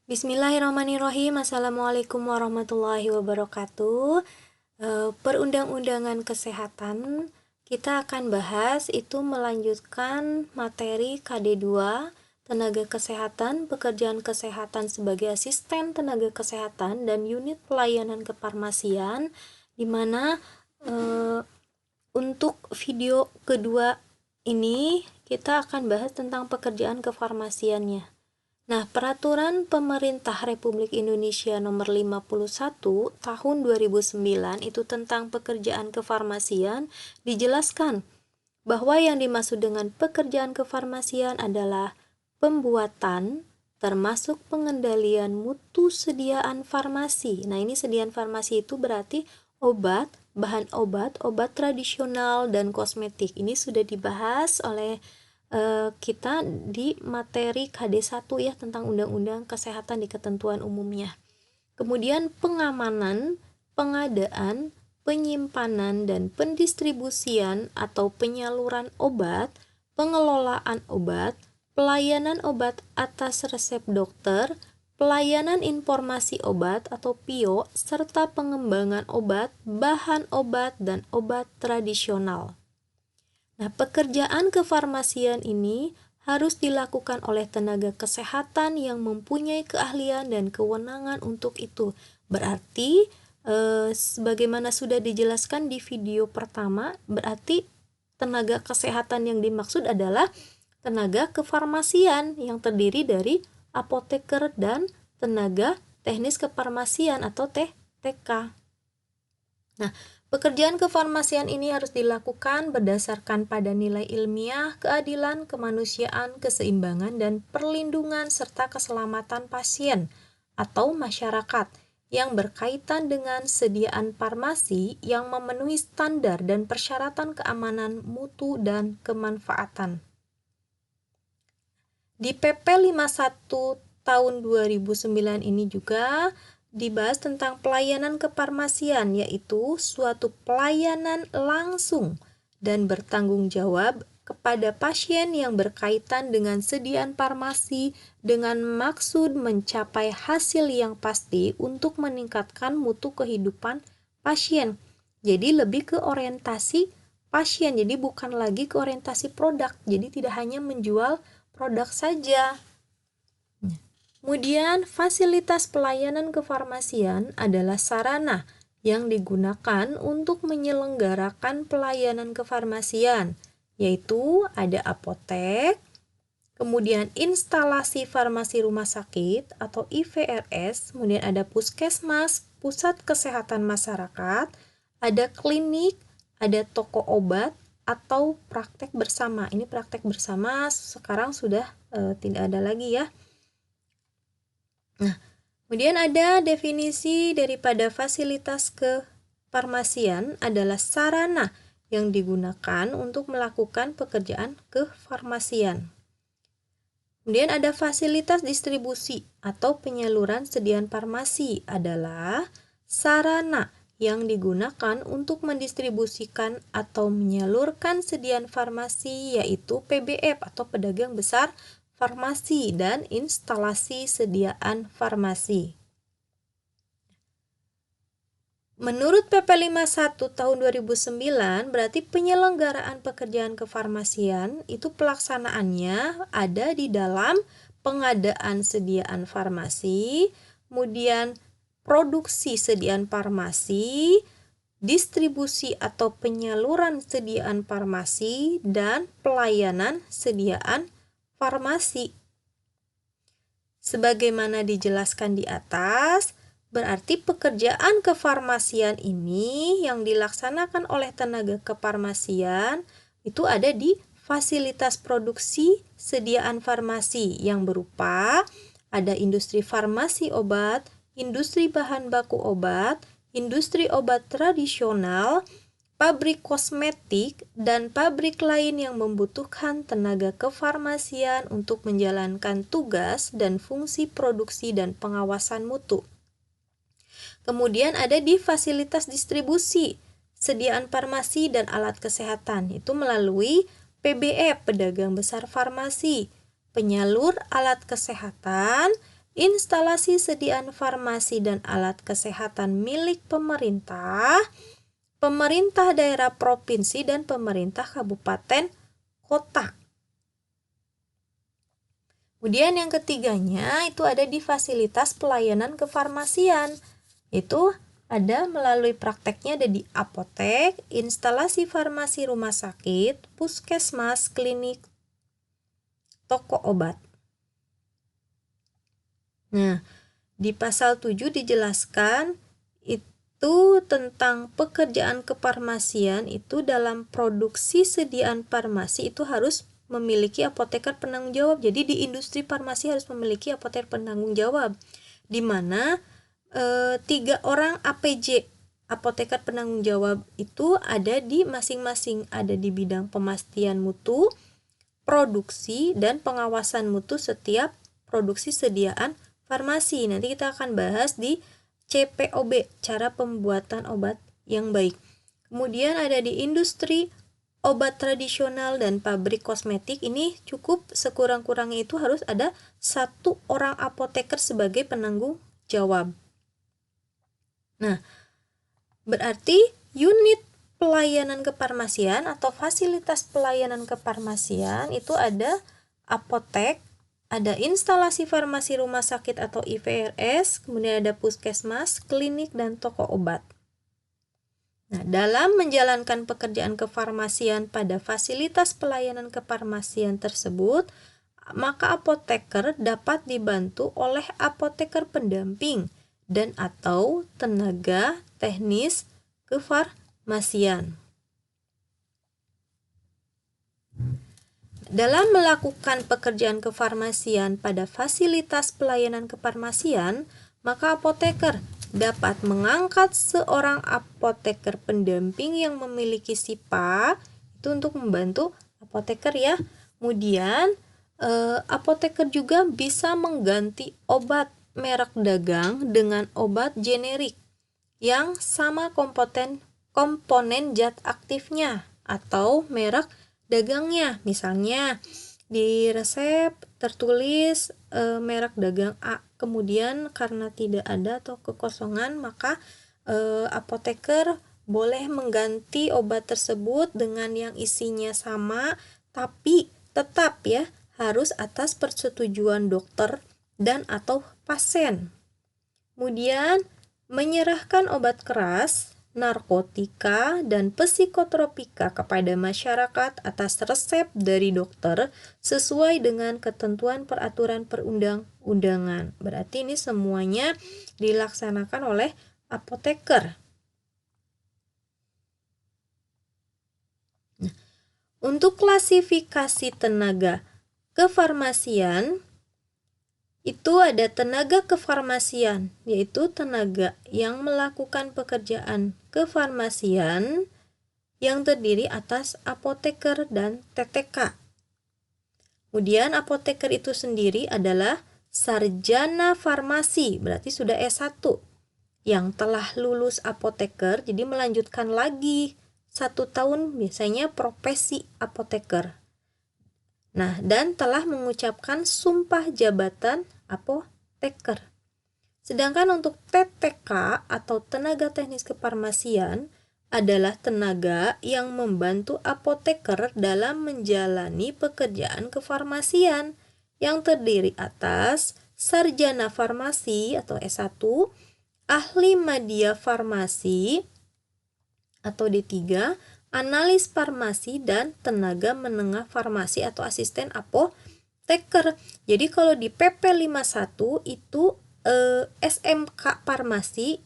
Bismillahirrahmanirrahim. Assalamualaikum warahmatullahi wabarakatuh. Perundang-undangan kesehatan kita akan bahas itu melanjutkan materi KD2 tenaga kesehatan, pekerjaan kesehatan sebagai asisten tenaga kesehatan dan unit pelayanan kefarmasian, di mana untuk video kedua ini kita akan bahas tentang pekerjaan kefarmasiannya. Nah, Peraturan Pemerintah Republik Indonesia Nomor 51 Tahun 2009 itu tentang pekerjaan kefarmasian dijelaskan bahwa yang dimaksud dengan pekerjaan kefarmasian adalah pembuatan termasuk pengendalian mutu sediaan farmasi. Nah, ini sediaan farmasi itu berarti obat, bahan obat, obat tradisional dan kosmetik. Ini sudah dibahas oleh kita di materi KD1 ya, tentang Undang-Undang Kesehatan di Ketentuan Umumnya. Kemudian pengamanan, pengadaan, penyimpanan dan pendistribusian atau penyaluran obat, pengelolaan obat, pelayanan obat atas resep dokter, pelayanan informasi obat atau PIO, serta pengembangan obat, bahan obat dan obat tradisional. Nah, pekerjaan kefarmasian ini harus dilakukan oleh tenaga kesehatan yang mempunyai keahlian dan kewenangan untuk itu. Berarti, sebagaimana sudah dijelaskan di video pertama, berarti tenaga kesehatan yang dimaksud adalah tenaga kefarmasian yang terdiri dari apoteker dan tenaga teknis kefarmasian atau TK. Nah, pekerjaan kefarmasian ini harus dilakukan berdasarkan pada nilai ilmiah, keadilan, kemanusiaan, keseimbangan, dan perlindungan serta keselamatan pasien atau masyarakat yang berkaitan dengan sediaan farmasi yang memenuhi standar dan persyaratan keamanan mutu dan kemanfaatan. Di PP 51 tahun 2009 ini juga dibahas tentang pelayanan kefarmasian, yaitu suatu pelayanan langsung dan bertanggung jawab kepada pasien yang berkaitan dengan sediaan farmasi dengan maksud mencapai hasil yang pasti untuk meningkatkan mutu kehidupan pasien. Jadi lebih ke orientasi pasien, jadi bukan lagi ke orientasi produk, jadi tidak hanya menjual produk saja. Kemudian, fasilitas pelayanan kefarmasian adalah sarana yang digunakan untuk menyelenggarakan pelayanan kefarmasian, yaitu ada apotek, kemudian instalasi farmasi rumah sakit atau IVRS, kemudian ada puskesmas, pusat kesehatan masyarakat, ada klinik, ada toko obat, atau praktek bersama. Ini praktek bersama sekarang sudah tidak ada lagi ya. Nah, kemudian ada definisi daripada fasilitas kefarmasian adalah sarana yang digunakan untuk melakukan pekerjaan kefarmasian. Kemudian ada fasilitas distribusi atau penyaluran sediaan farmasi adalah sarana yang digunakan untuk mendistribusikan atau menyalurkan sediaan farmasi, yaitu PBF atau pedagang besar farmasi dan instalasi sediaan farmasi. Menurut PP 51 tahun 2009, berarti penyelenggaraan pekerjaan kefarmasian itu pelaksanaannya ada di dalam pengadaan sediaan farmasi, kemudian produksi sediaan farmasi, distribusi atau penyaluran sediaan farmasi, dan pelayanan sediaan farmasi. Sebagaimana dijelaskan di atas, berarti pekerjaan kefarmasian ini yang dilaksanakan oleh tenaga kefarmasian itu ada di fasilitas produksi sediaan farmasi yang berupa ada industri farmasi obat, industri bahan baku obat, industri obat tradisional, pabrik kosmetik, dan pabrik lain yang membutuhkan tenaga kefarmasian untuk menjalankan tugas dan fungsi produksi dan pengawasan mutu. Kemudian ada di fasilitas distribusi, sediaan farmasi dan alat kesehatan, itu melalui PBF, pedagang besar farmasi, penyalur alat kesehatan, instalasi sediaan farmasi dan alat kesehatan milik pemerintah, pemerintah daerah provinsi, dan pemerintah kabupaten kota. Kemudian yang ketiganya itu ada di fasilitas pelayanan kefarmasian. Itu ada melalui prakteknya ada di apotek, instalasi farmasi rumah sakit, puskesmas, klinik, toko obat. Nah, di pasal 7 dijelaskan itu tentang pekerjaan kefarmasian itu dalam produksi sediaan farmasi itu harus memiliki apoteker penanggung jawab. Jadi di industri farmasi harus memiliki apoteker penanggung jawab, di mana 3 orang APJ, apoteker penanggung jawab itu ada di masing-masing, ada di bidang pemastian mutu, produksi, dan pengawasan mutu setiap produksi sediaan farmasi. Nanti kita akan bahas di CPOB, cara pembuatan obat yang baik. Kemudian ada di industri obat tradisional dan pabrik kosmetik. Ini cukup sekurang-kurangnya itu harus ada 1 orang apoteker sebagai penanggung jawab. Nah, berarti unit pelayanan kefarmasian atau fasilitas pelayanan kefarmasian itu ada apotek, ada instalasi farmasi rumah sakit atau IVRS, kemudian ada puskesmas, klinik, dan toko obat. Nah, dalam menjalankan pekerjaan kefarmasian pada fasilitas pelayanan kefarmasian tersebut, maka apoteker dapat dibantu oleh apoteker pendamping dan atau tenaga teknis kefarmasian. Dalam melakukan pekerjaan kefarmasian pada fasilitas pelayanan kefarmasian, maka apoteker dapat mengangkat seorang apoteker pendamping yang memiliki SIPA itu untuk membantu apoteker ya. Kemudian apoteker juga bisa mengganti obat merek dagang dengan obat generik yang sama komponen zat aktifnya atau merek dagangnya. Misalnya di resep tertulis merek dagang A, kemudian karena tidak ada atau kekosongan, maka apoteker boleh mengganti obat tersebut dengan yang isinya sama, tapi tetap ya harus atas persetujuan dokter dan atau pasien. Kemudian menyerahkan obat keras, narkotika, dan psikotropika kepada masyarakat atas resep dari dokter sesuai dengan ketentuan peraturan perundang-undangan. Berarti ini semuanya dilaksanakan oleh apoteker. Nah, untuk klasifikasi tenaga kefarmasian itu ada tenaga kefarmasian, yaitu tenaga yang melakukan pekerjaan kefarmasian yang terdiri atas apoteker dan TTK. Kemudian apoteker itu sendiri adalah sarjana farmasi, berarti sudah S1, yang telah lulus apoteker, jadi melanjutkan lagi 1 tahun biasanya profesi apoteker. Nah, dan telah mengucapkan sumpah jabatan apoteker. Sedangkan untuk TTK atau tenaga teknis kefarmasian adalah tenaga yang membantu apoteker dalam menjalani pekerjaan kefarmasian yang terdiri atas sarjana farmasi atau S1, ahli media farmasi atau D3, analis farmasi, dan tenaga menengah farmasi atau asisten apoteker. Jadi kalau di PP 51 itu SMK farmasi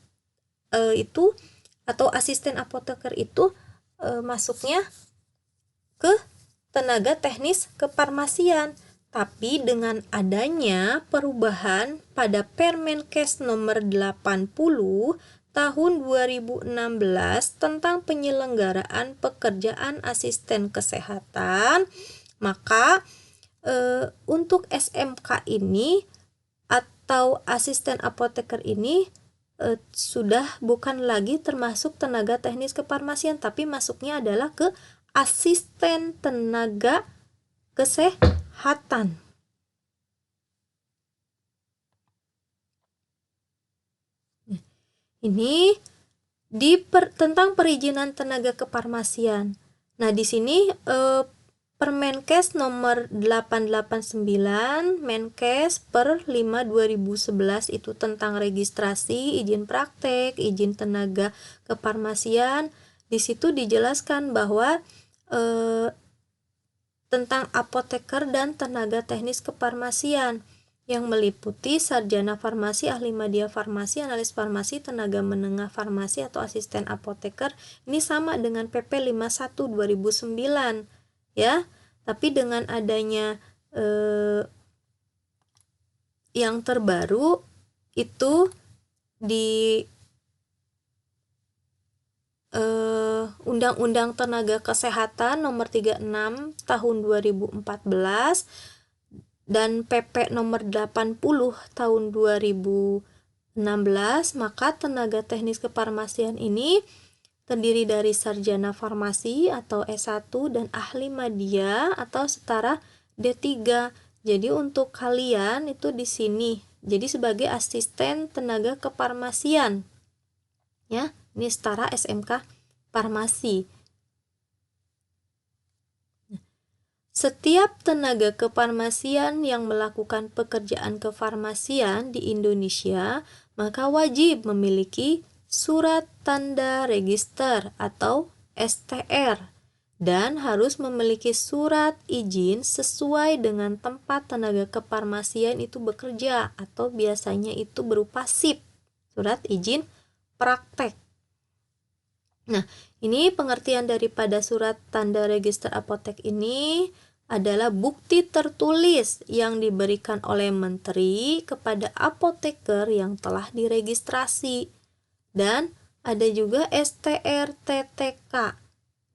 itu atau asisten apoteker itu masuknya ke tenaga teknis kefarmasian. Tapi dengan adanya perubahan pada Permenkes nomor 80 tahun 2016 tentang penyelenggaraan pekerjaan asisten kesehatan, maka untuk SMK ini atau asisten apoteker ini sudah bukan lagi termasuk tenaga teknis kefarmasian, tapi masuknya adalah ke asisten tenaga kesehatan. ini tentang perizinan tenaga kefarmasian. Nah, di sini Permenkes nomor 889 Menkes per 5 2011 itu tentang registrasi, izin praktek, izin tenaga kefarmasian. Di situ dijelaskan bahwa tentang apoteker dan tenaga teknis kefarmasian yang meliputi sarjana farmasi, ahli media farmasi, analis farmasi, tenaga menengah farmasi atau asisten apoteker. Ini sama dengan PP 51 2009 ya. Tapi dengan adanya yang terbaru itu di Undang-Undang Tenaga Kesehatan nomor 36 tahun 2014 dan PP nomor 80 tahun 2016, maka tenaga teknis kefarmasian ini terdiri dari sarjana farmasi atau S1 dan ahli media atau setara D3. Jadi untuk kalian itu di sini jadi sebagai asisten tenaga kefarmasian. Ya, ini setara SMK farmasi. Setiap tenaga kefarmasian yang melakukan pekerjaan kefarmasian di Indonesia maka wajib memiliki surat tanda register atau STR dan harus memiliki surat izin sesuai dengan tempat tenaga kefarmasian itu bekerja atau biasanya itu berupa SIP, surat izin praktek. Nah, ini pengertian daripada surat tanda register apotek ini adalah bukti tertulis yang diberikan oleh menteri kepada apoteker yang telah diregistrasi. Dan ada juga STR-TTK.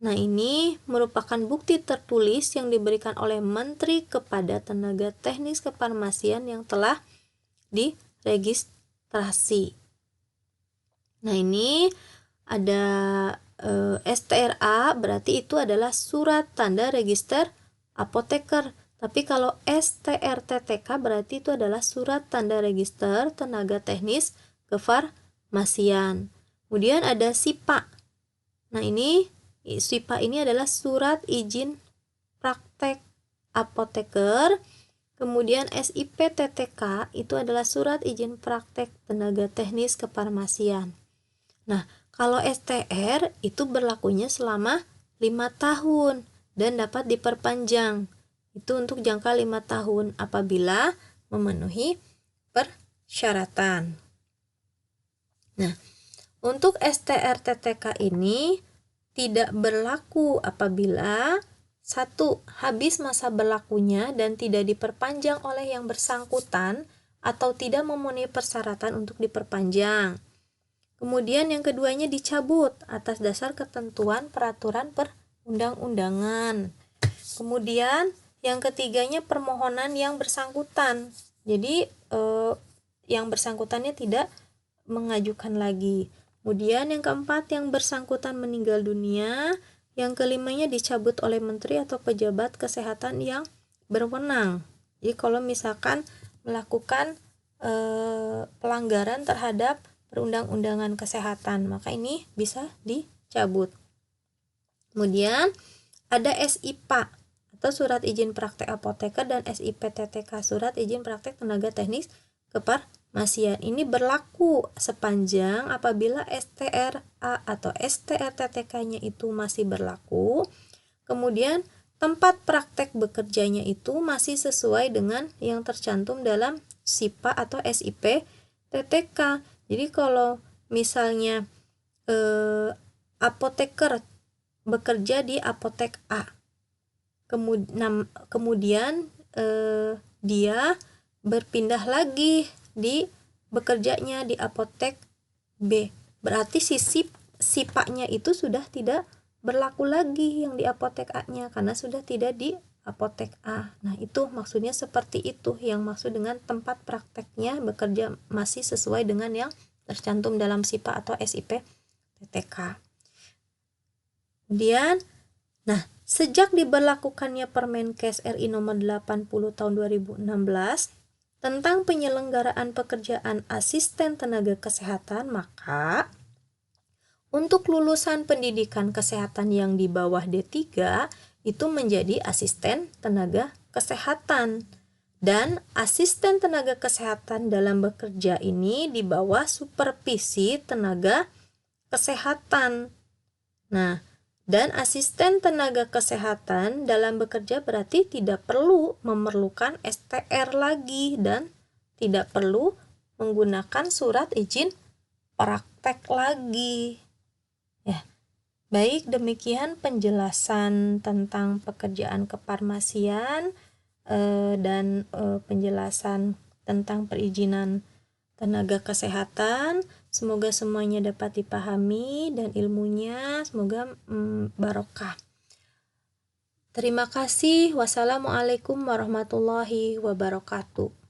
Nah, ini merupakan bukti tertulis yang diberikan oleh menteri kepada tenaga teknis kefarmasian yang telah diregistrasi. Nah, ini ada STRA, berarti itu adalah surat tanda register apoteker. Tapi kalau STR-TTK berarti itu adalah surat tanda register tenaga teknis kefarmasian. Kemudian ada SIPA. Nah, ini SIPA ini adalah surat izin praktek apoteker. Kemudian SIP-TTK itu adalah surat izin praktek tenaga teknis kefarmasian. Nah, kalau STR itu berlakunya selama 5 tahun dan dapat diperpanjang. Itu untuk jangka 5 tahun apabila memenuhi persyaratan. Nah, untuk STR-TTK ini tidak berlaku apabila 1. Habis masa berlakunya dan tidak diperpanjang oleh yang bersangkutan atau tidak memenuhi persyaratan untuk diperpanjang. Kemudian yang keduanya dicabut atas dasar ketentuan peraturan perundang-undangan. Kemudian yang ketiganya permohonan yang bersangkutan. Jadi yang bersangkutannya tidak mengajukan lagi. Kemudian yang keempat yang bersangkutan meninggal dunia. Yang kelimanya dicabut oleh menteri atau pejabat kesehatan yang berwenang. Jadi kalau misalkan melakukan pelanggaran terhadap perundang-undangan kesehatan, maka ini bisa dicabut. Kemudian ada SIPA atau surat izin praktek apoteker dan SIP-TTK surat izin praktek tenaga teknis kefarmasian. Ini berlaku sepanjang apabila STRA atau STR-TTK-nya itu masih berlaku. Kemudian tempat praktek bekerjanya itu masih sesuai dengan yang tercantum dalam SIPA atau SIP-TTK. Jadi kalau misalnya apoteker bekerja di apotek A, kemudian dia berpindah lagi bekerjanya di apotek B, berarti si SIPA-nya itu sudah tidak berlaku lagi yang di apotek A-nya karena sudah tidak di apotek A. Nah, itu maksudnya seperti itu yang maksud dengan tempat prakteknya bekerja masih sesuai dengan yang tercantum dalam SIPA atau SIP-TTK. Kemudian, nah, sejak diberlakukannya Permenkes RI nomor 80 tahun 2016 tentang penyelenggaraan pekerjaan asisten tenaga kesehatan, maka untuk lulusan pendidikan kesehatan yang di bawah D3 itu menjadi asisten tenaga kesehatan. Dan asisten tenaga kesehatan dalam bekerja ini di bawah supervisi tenaga kesehatan. Nah, dan asisten tenaga kesehatan dalam bekerja berarti tidak perlu memerlukan STR lagi dan tidak perlu menggunakan surat izin praktek lagi. Ya, baik, demikian penjelasan tentang pekerjaan kefarmasian dan penjelasan tentang perizinan tenaga kesehatan. Semoga semuanya dapat dipahami dan ilmunya semoga barokah. Terima kasih. Wassalamualaikum warahmatullahi wabarakatuh.